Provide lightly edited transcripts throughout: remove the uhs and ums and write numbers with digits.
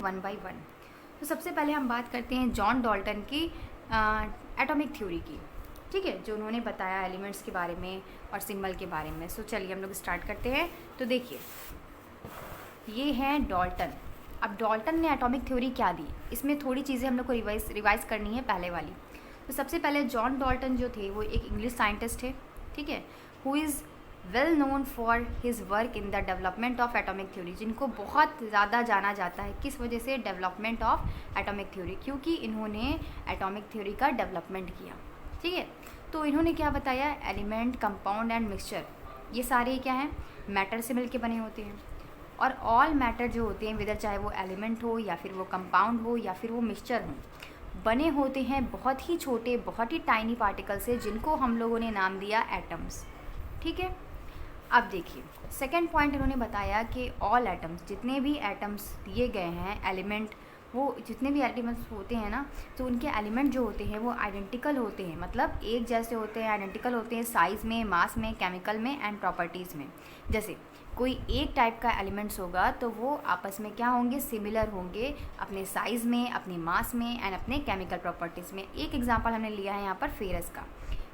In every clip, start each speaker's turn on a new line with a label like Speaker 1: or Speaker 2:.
Speaker 1: One by one. तो सबसे पहले हम बात करते हैं जॉन डाल्टन की एटॉमिक थ्योरी की, ठीक है, जो उन्होंने बताया एलिमेंट्स के बारे में और सिंबल के बारे में। सो चलिए हम लोग स्टार्ट करते हैं। तो देखिए, ये हैं डाल्टन। अब डाल्टन ने एटॉमिक थ्योरी क्या दी, इसमें थोड़ी चीज़ें हम लोग को रिवाइज करनी है पहले वाली। तो सबसे पहले जॉन डाल्टन जो थे वो एक इंग्लिश साइंटिस्ट थे, ठीक है, who is well known for his work in the development of atomic theory, जिनको बहुत ज़्यादा जाना जाता है किस वजह से, डेवलपमेंट ऑफ एटॉमिक थ्योरी, क्योंकि इन्होंने एटॉमिक थ्योरी का डेवलपमेंट किया, ठीक है। तो इन्होंने क्या बताया, एलिमेंट, कंपाउंड एंड मिक्सचर, ये सारे क्या हैं, मैटर से मिलके बने होते हैं। और ऑल मैटर जो होते हैं, विदर चाहे वो एलिमेंट हो या फिर वो कंपाउंड हो या फिर वो मिक्सचर हो, बने होते हैं बहुत ही छोटे, बहुत ही टाइनी पार्टिकल से, जिनको हम लोगों ने नाम दिया एटम्स, ठीक है। अब देखिए, सेकेंड पॉइंट इन्होंने बताया कि ऑल एटम्स, जितने भी एटम्स दिए गए हैं, एलिमेंट, वो जितने भी एलिमेंट्स होते हैं ना, तो उनके एलिमेंट जो होते हैं वो आइडेंटिकल होते हैं, मतलब एक जैसे होते हैं, आइडेंटिकल होते हैं साइज़ में, मास में, केमिकल में एंड प्रॉपर्टीज़ में। जैसे कोई एक टाइप का एलिमेंट्स होगा तो वो आपस में क्या होंगे, सिमिलर होंगे अपने साइज़ में, अपने मास में एंड अपने केमिकल प्रॉपर्टीज़ में। एक एग्जांपल हमने लिया है यहाँ पर फेरस का।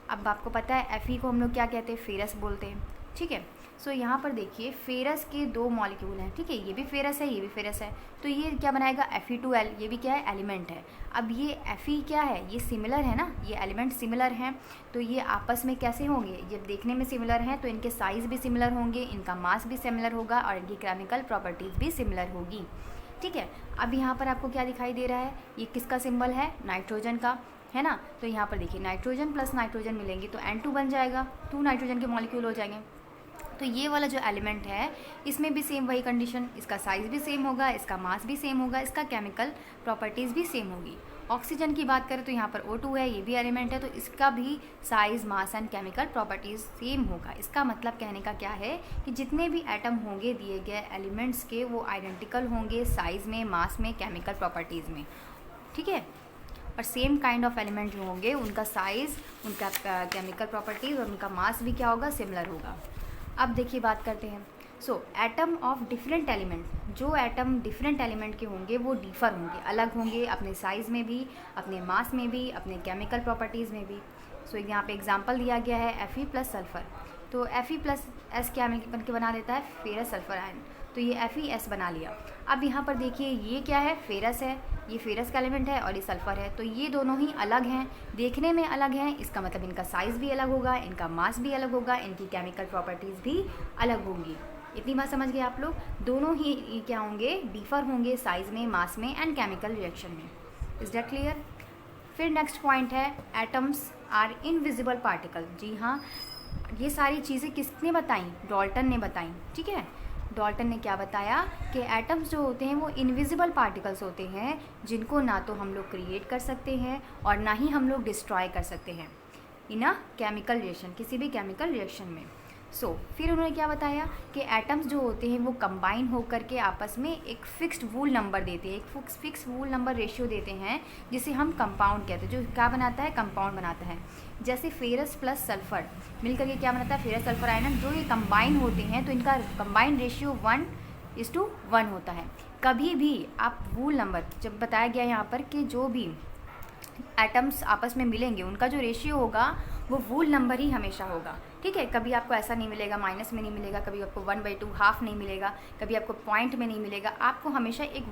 Speaker 1: अब आपको पता है Fe को हम लोग क्या कहते हैं, फेरस बोलते हैं, ठीक है। सो यहाँ पर देखिए, फेरस के दो मॉलिक्यूल हैं, ठीक है, ये भी फेरस है, ये भी फेरस है, तो ये क्या बनाएगा, Fe2L, ये भी क्या है, एलिमेंट है। अब ये Fe क्या है, ये सिमिलर है ना, ये एलिमेंट सिमिलर हैं, तो ये आपस में कैसे होंगे, जब देखने में सिमिलर हैं तो इनके साइज़ भी सिमिलर होंगे, इनका मास भी सिमिलर होगा और इनकी केमिकल प्रॉपर्टीज़ भी सिमिलर होगी, ठीक है। अब यहाँ पर आपको क्या दिखाई दे रहा है, ये किसका सिंबल है, नाइट्रोजन का, है ना। तो यहाँ पर देखिए, नाइट्रोजन प्लस नाइट्रोजन मिलेंगे तो N2 बन जाएगा, 2 नाइट्रोजन के मॉलिक्यूल हो जाएंगे। तो ये वाला जो एलिमेंट है, इसमें भी सेम वही कंडीशन, इसका साइज़ भी सेम होगा, इसका मास भी सेम होगा, इसका केमिकल प्रॉपर्टीज़ भी सेम होगी। ऑक्सीजन की बात करें तो यहाँ पर O2 है, ये भी एलिमेंट है, तो इसका भी size, mass and chemical properties same होगा। इसका मतलब कहने का क्या है कि जितने भी एटम होंगे दिए गए एलिमेंट्स के, वो आइडेंटिकल होंगे साइज़ में, मास में, केमिकल प्रॉपर्टीज़ में, ठीक है। और सेम काइंड ऑफ एलिमेंट जो होंगे, उनका साइज़, उनका केमिकल प्रॉपर्टीज़ और उनका मास भी क्या होगा, सिमिलर होगा। अब देखिए, बात करते हैं। सो एटम ऑफ डिफरेंट एलिमेंट, जो एटम डिफरेंट एलिमेंट के होंगे वो डिफ़र होंगे, अलग होंगे, अपने साइज़ में भी, अपने मास में भी, अपने केमिकल प्रॉपर्टीज़ में भी। सो यहाँ पे एग्जांपल दिया गया है Fe प्लस सल्फ़र। तो Fe प्लस एस क्या बन के बना देता है, फेरस सल्फ़र आयन, तो ये FeS बना लिया। अब यहाँ पर देखिए, ये क्या है, फेरस है, ये फेरस का एलिमेंट है और ये सल्फ़र है, तो ये दोनों ही अलग हैं, देखने में अलग हैं, इसका मतलब इनका साइज़ भी अलग होगा, इनका मास भी अलग होगा, इनकी केमिकल प्रॉपर्टीज़ भी अलग होंगी। इतनी बात समझ गए आप लोग, दोनों ही क्या होंगे, डिफ़र होंगे साइज़ में, मास में एंड केमिकल रिएक्शन में। Is that clear. फिर नेक्स्ट पॉइंट है, एटम्स आर इनविजिबल पार्टिकल। जी हाँ, ये सारी चीज़ें किसने बताई, डाल्टन ने बताई, ठीक है। डाल्टन ने क्या बताया कि एटम्स जो होते हैं वो इनविजिबल पार्टिकल्स होते हैं, जिनको ना तो हम लोग क्रिएट कर सकते हैं और ना ही हम लोग डिस्ट्रॉय कर सकते हैं इन अ केमिकल रिएक्शन, किसी भी केमिकल रिएक्शन में। फिर उन्होंने क्या बताया कि एटम्स जो होते हैं वो कंबाइन होकर के आपस में एक फिक्स्ड वूल नंबर देते हैं, एक फिक्स वूल नंबर रेशियो देते हैं, जिसे हम कंपाउंड कहते हैं, जो क्या बनाता है, कंपाउंड बनाता है। जैसे फेरस प्लस सल्फ़र मिलकर के क्या बनाता है, फेरस सल्फ़र आयन, जो ये कंबाइन होते हैं तो इनका कंबाइन रेशियो 1:1 होता है। कभी भी आप वूल नंबर, जब बताया गया यहाँ पर कि जो भी एटम्स आपस में मिलेंगे उनका जो रेशियो होगा वो वूल नंबर ही हमेशा होगा, ठीक है। कभी आपको ऐसा नहीं मिलेगा, माइनस में नहीं मिलेगा, कभी आपको 1/2 हाफ नहीं मिलेगा, कभी आपको पॉइंट में नहीं मिलेगा, आपको हमेशा एक